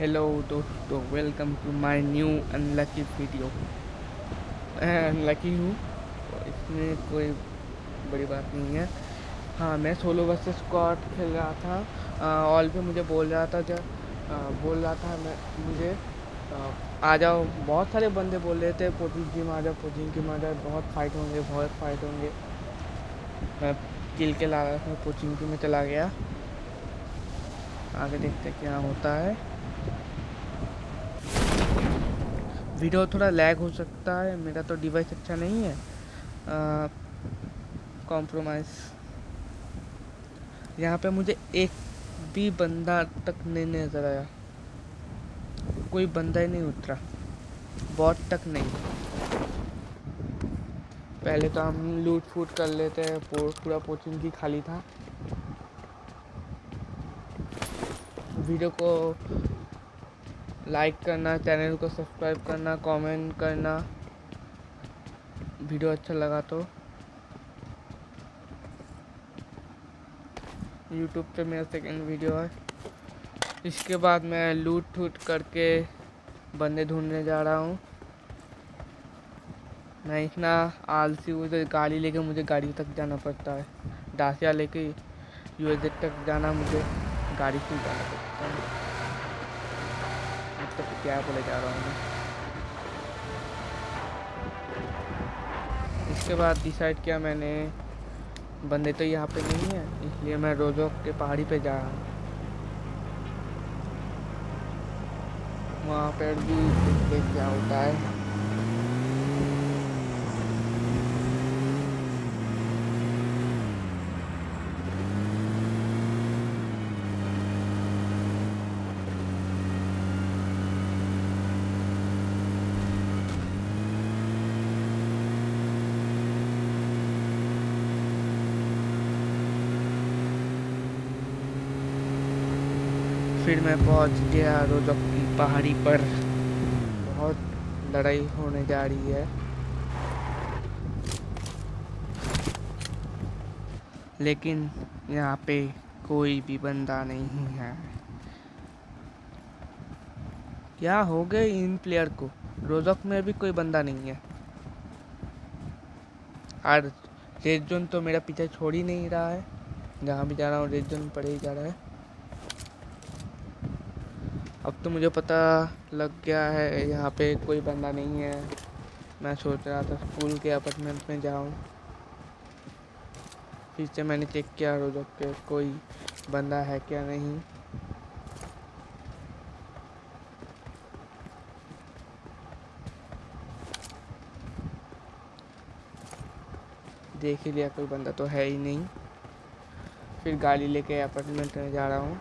Hello दोस्तों, welcome to my new unlucky video. मैं unlucky हूँ तो इसमें कोई बड़ी बात नहीं है। हाँ, मैं सोलो वर्सेस स्क्वाड खेल रहा था। ऑल पे मुझे बोल रहा था बोल रहा था मैं मुझे आ जाओ। बहुत सारे बंदे बोल रहे थे कोचिंग टीम आ जाओ, कोचिंग टीम आ जाओ, बहुत फाइट होंगे। मैं किल के ला रहा था, कोचिंग टीम में चला गया। आगे देखते क्या होता है। वीडियो थोड़ा लैग हो सकता है, मेरा तो डिवाइस अच्छा नहीं है। कॉम्प्रोमाइज़। यहाँ पे मुझे एक भी बंदा तक नहीं नज़र आया, कोई बंदा ही नहीं उतरा, बॉट तक नहीं। पहले तो हम लूट फूट कर लेते हैं, पूरा पोचिंग की खाली था। वीडियो को लाइक करना, चैनल को सब्सक्राइब करना, कमेंट करना वीडियो अच्छा लगा तो। यूट्यूब पे मेरा सेकंड वीडियो है। इसके बाद मैं लूट फूट करके बंदे ढूंढने जा रहा हूँ। मैं इतना आलसी हूँ तो गाड़ी लेके मुझे गाड़ी तक जाना पड़ता है। डासिया लेके यूएसजेड तक जाना मुझे गाड़ी से जाना पड़ता है। मतलब क्या बोले जा रहा हूँ मैं। इसके बाद डिसाइड किया मैंने, बंदे तो यहाँ पे नहीं है, इसलिए मैं रोजोक के पहाड़ी पे जा रहा हूँ। वहाँ पर भी देखते क्या होता है। फिर मैं पहुंच गया रोजक की पहाड़ी पर। बहुत लड़ाई होने जा रही है, लेकिन यहाँ पे कोई भी बंदा नहीं है। क्या हो गए इन प्लेयर को? रोजक में भी कोई बंदा नहीं है और रेड जोन तो मेरा पीछे छोड़ ही नहीं रहा है। जहाँ भी जा रहा हूँ रेड जोन पड़े ही जा रहा है। अब तो मुझे पता लग गया है यहाँ पे कोई बंदा नहीं है। मैं सोच रहा था स्कूल के अपार्टमेंट में जाऊँ। फिर से मैंने चेक किया रोजक के कोई बंदा है क्या नहीं। देख ही लिया कोई बंदा तो है ही नहीं। फिर गाड़ी लेके अपार्टमेंट में जा रहा हूँ।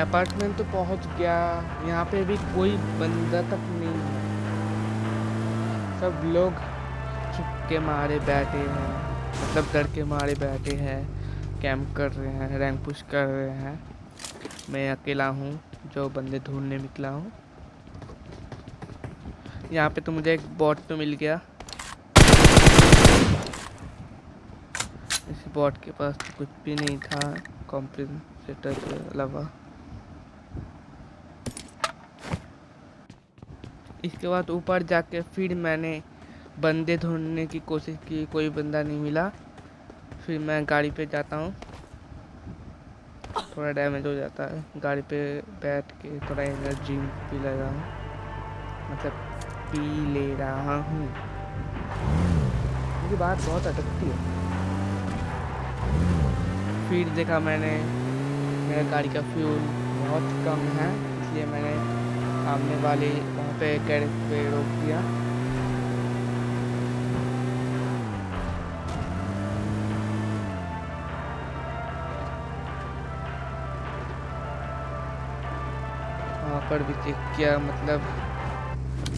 अपार्टमेंट तो पहुँच गया। यहाँ पे भी कोई बंदा तक नहीं है। सब लोग चुप के मारे बैठे हैं, मतलब डर के मारे बैठे हैं, कैंप कर रहे हैं, रैंक पुश कर रहे हैं। मैं अकेला हूँ जो बंदे ढूंढने निकला हूँ। यहाँ पे तो मुझे एक बॉट तो मिल गया। इस बॉट के पास तो कुछ भी नहीं था कॉम्पेंसेटर के अलावा। इसके बाद ऊपर जाके फिर मैंने बंदे ढूंढने की कोशिश की, कोई बंदा नहीं मिला। फिर मैं गाड़ी पे जाता हूँ। थोड़ा डैमेज हो जाता है, गाड़ी पे बैठ के थोड़ा एनर्जी पी ले रहा हूँ, मतलब पी ले रहा हूँ। मेरी बात बहुत अटकती है। फिर देखा मैंने मेरा गाड़ी का फ्यूल बहुत कम है, इसलिए मैंने सामने वाले वहाँ पे गैरेज पे रोक दिया। वहाँ पर भी चेक किया, मतलब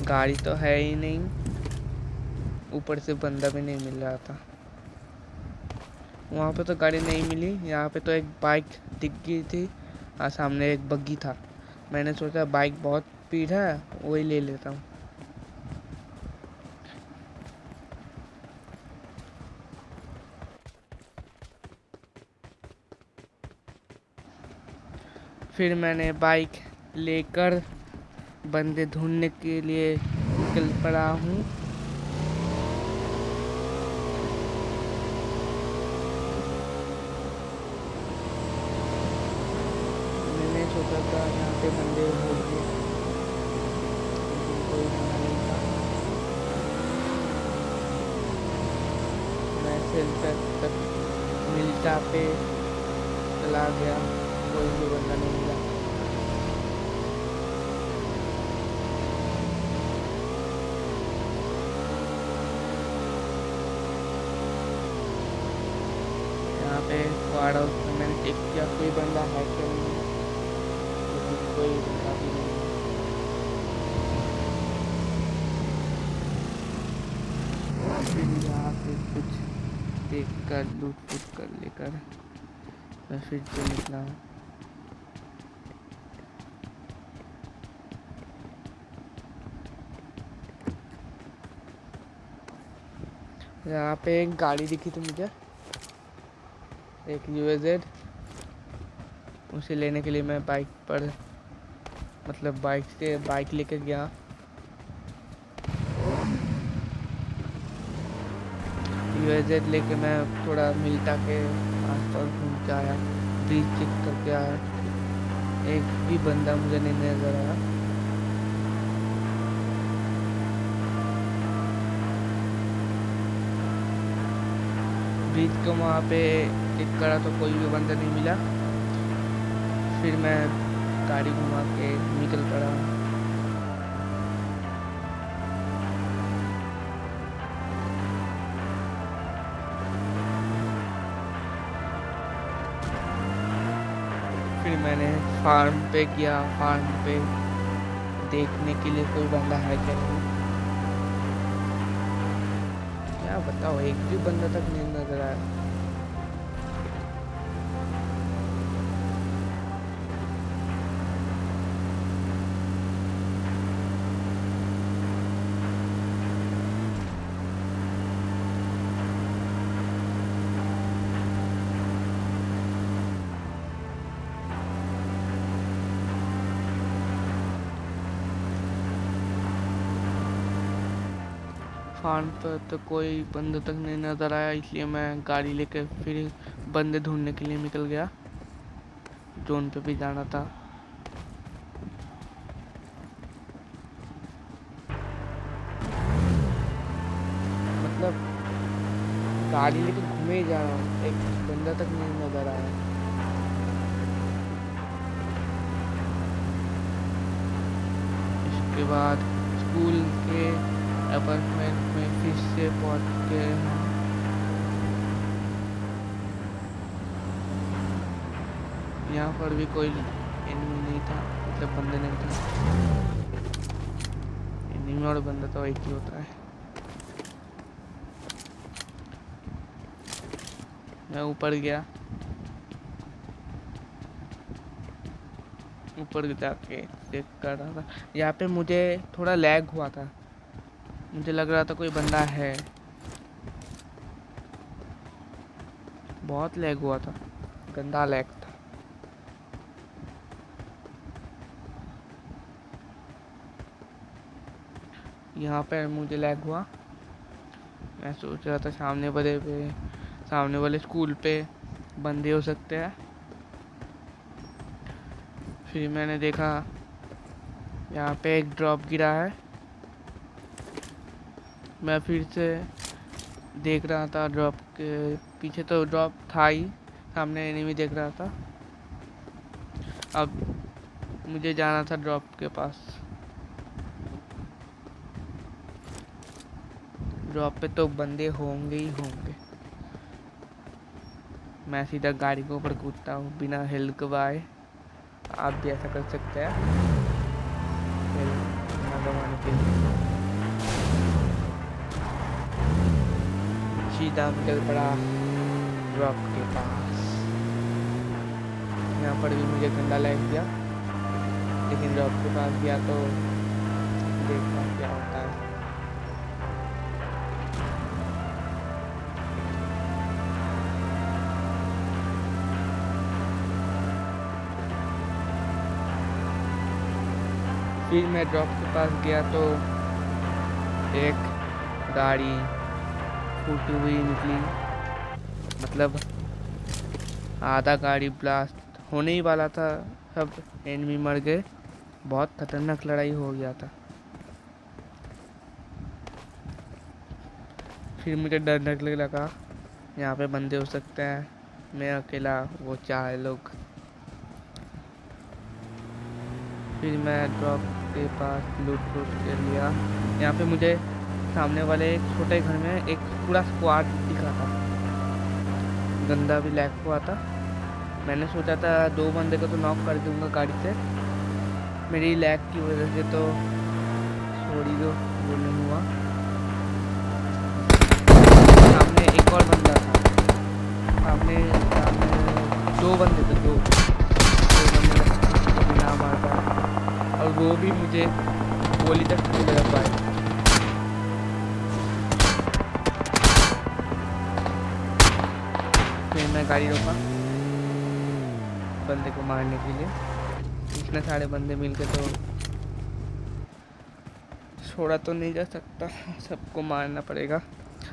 गाड़ी तो है ही नहीं, ऊपर से बंदा भी नहीं मिल रहा था। वहाँ पे तो गाड़ी नहीं मिली। यहाँ पे तो एक बाइक दिख गई थी और सामने एक बग्गी था। मैंने सोचा बाइक बहुत स्पीड है, वही ले लेता हूँ। फिर मैंने बाइक लेकर बंदे ढूंढने के लिए निकल पड़ा हूँ। मैंने सोचा था यहाँ पे बंदे होंगे, लेकिन कोई बंदा नहीं था। मैं सेंटर तक मिलता पे चला गया, कोई भी बंदा नहीं मिला। यहाँ पे स्क्वाड हाउस में मैंने चेक किया कोई बंदा है क्या नहीं, लेकिन कोई बंदा भी नहीं। फिर यहाँ से कुछ देख कर लूट फूट कर लेकर मैं फिर से निकला हूँ। यहाँ पे एक गाड़ी दिखी थी मुझे, एक UAZ। उसे लेने के लिए मैं बाइक पर मतलब बाइक लेकर गया। UAZ लेके मैं थोड़ा मिलता के आसपास घूम के आया, ब्रिज चेक करके आया। एक भी बंदा मुझे नहीं नजर आया। ब्रिज को वहाँ पे चेक करा तो कोई भी बंदा नहीं मिला। फिर मैं गाड़ी घुमा के निकल पड़ा। फिर मैंने फार्म पे गया, फार्म पे देखने के लिए कोई बंदा है क्या नहीं। क्या बताओ, एक भी बंदा तक नहीं नजर आया। फार्म पर तो कोई बंदा तक नहीं नजर आया, इसलिए मैं गाड़ी लेकर फिर बंदे ढूंढने के लिए निकल गया। जोन पे भी जाना था। मतलब गाड़ी लेकर घूमे ही जा रहा हूँ, एक बंदा तक नहीं नजर आया। इसके बाद स्कूल के अपार्टमेंट में फिर से पहुंच गए हैं। यहाँ पर भी कोई एनिमी नहीं था, मतलब बंदे नहीं थे। एनिमी और बंदा तो एक ही होता है। मैं ऊपर गया, ऊपर जाके चेक कर रहा था। यहाँ पे मुझे थोड़ा लैग हुआ था, मुझे लग रहा था कोई बंदा है। बहुत लैग हुआ था, गंदा लैग था। यहाँ पे मुझे लैग हुआ। मैं सोच रहा था सामने वाले स्कूल पे बंदे हो सकते हैं। फिर मैंने देखा यहाँ पे एक ड्रॉप गिरा है। मैं फिर से देख रहा था, ड्रॉप के पीछे तो ड्रॉप था ही, सामने एनिमी देख रहा था। अब मुझे जाना था ड्रॉप के पास। ड्रॉप पे तो बंदे होंगे ही होंगे। मैं सीधा गाड़ी के ऊपर कूदता हूँ बिना हेल्थ गवाए। आप भी ऐसा कर सकते हैं ना गवाने के लिए। सीधा निकल पड़ा ड्रॉप के पास। यहाँ पर भी मुझे गंदा लग गया, लेकिन ड्रॉप के पास गया तो देखता क्या होता है। फिर मैं ड्रॉप के पास गया तो एक गाड़ी फूटी हुई निकली, मतलब आधा गाड़ी ब्लास्ट होने ही वाला था, सब एनिमी मर गए। बहुत खतरनाक लड़ाई हो गया था। फिर मुझे डर लगने लगा, यहाँ पे बंदे हो सकते हैं, मैं अकेला, वो 4 लोग। फिर मैं ड्रॉप के पास लूट कर लिया। यहाँ पे मुझे सामने वाले एक छोटे घर में एक पूरा स्क्वाड दिखा था, गंदा भी लैग हुआ था। मैंने सोचा था 2 बंदे को तो नॉक कर दूंगा गाड़ी से, मेरी लैग की वजह से तो सॉरी तो वो नहीं हुआ। सामने एक और बंदा था, सामने 2 बंदे थे, 2 बंदे बिना मारता, और वो भी मुझे गोली तक नहीं लगा पाए। फिर मैं गाड़ी रोका बंदे को मारने के लिए। इतने सारे बंदे मिलके तो छोड़ा तो नहीं जा सकता, सबको मारना पड़ेगा।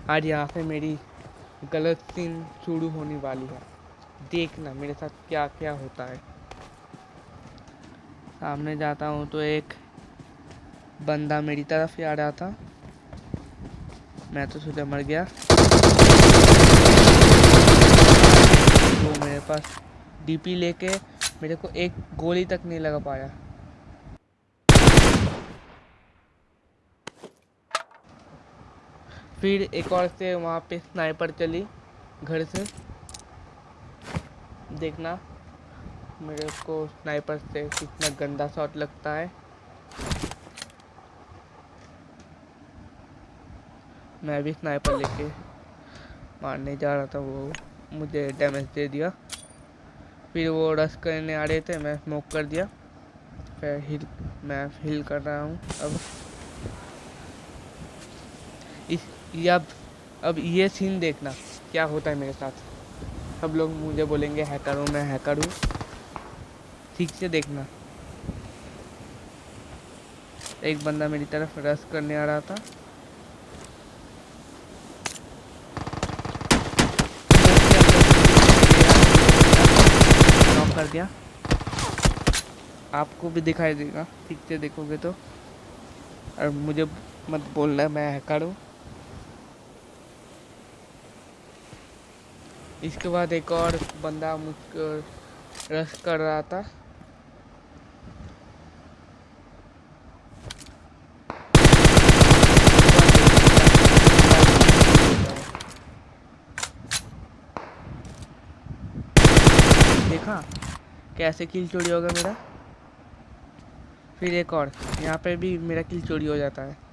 आज यहाँ पे मेरी गलत सीन शुरू होने वाली है, देखना मेरे साथ क्या क्या होता है। सामने जाता हूँ तो एक बंदा मेरी तरफ ही आ रहा था, मैं तो सोचा मर गया। वो मेरे पास डीपी लेके मेरे को एक गोली तक नहीं लगा पाया। फिर एक और से वहाँ पे स्नाइपर चली घर से, देखना मेरे को स्नाइपर से कितना गंदा शॉट लगता है। मैं भी स्नाइपर लेके मारने जा रहा था, वो मुझे डैमेज दे दिया। फिर वो रश करने आ रहे थे, मैं स्मोक कर दिया। फिर मैं हिल कर रहा हूँ अब ये सीन देखना क्या होता है मेरे साथ। सब लोग मुझे बोलेंगे हैकर हूँ, मैं हैकर हूँ, ठीक से देखना। एक बंदा मेरी तरफ रश करने आ रहा था, नॉक कर दिया। आपको भी दिखाई देगा ठीक से देखोगे तो, और मुझे मत बोलना मैं हैकर हूँ। इसके बाद एक और बंदा मुझको रश कर रहा था, देखा कैसे किल चोरी होगा मेरा। फिर एक और, यहाँ पे भी मेरा किल चोरी हो जाता है।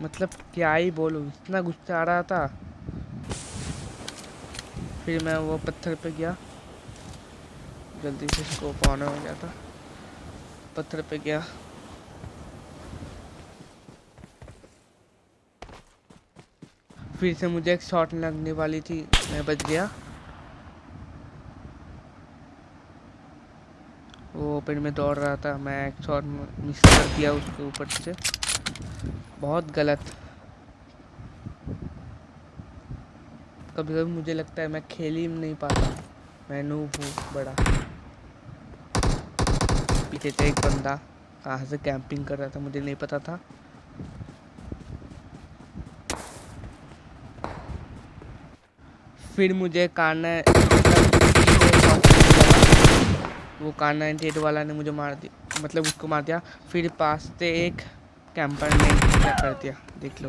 मतलब क्या ही बोलूँ, इतना गुस्सा आ रहा था। फिर मैं वो पत्थर पे गया, जल्दी से स्कोप ऑन हो गया था, पत्थर पे गया। फिर से मुझे एक शॉट लगने वाली थी, मैं बच गया। वो ओपन में दौड़ रहा था, मैं एक शॉट मिस कर दिया उसके ऊपर से, बहुत गलत। कभी कभी मुझे लगता है मैं खेल ही नहीं पाता, मैं नूब हूँ बड़ा। पीछे से एक बंदा कहाँ से कैंपिंग कर रहा था मुझे नहीं पता था। फिर मुझे वो कार 98 वाला ने मुझे मार दिया, मतलब उसको मार दिया। फिर पास से एक कैंपर ने क्या कर दिया देख लो।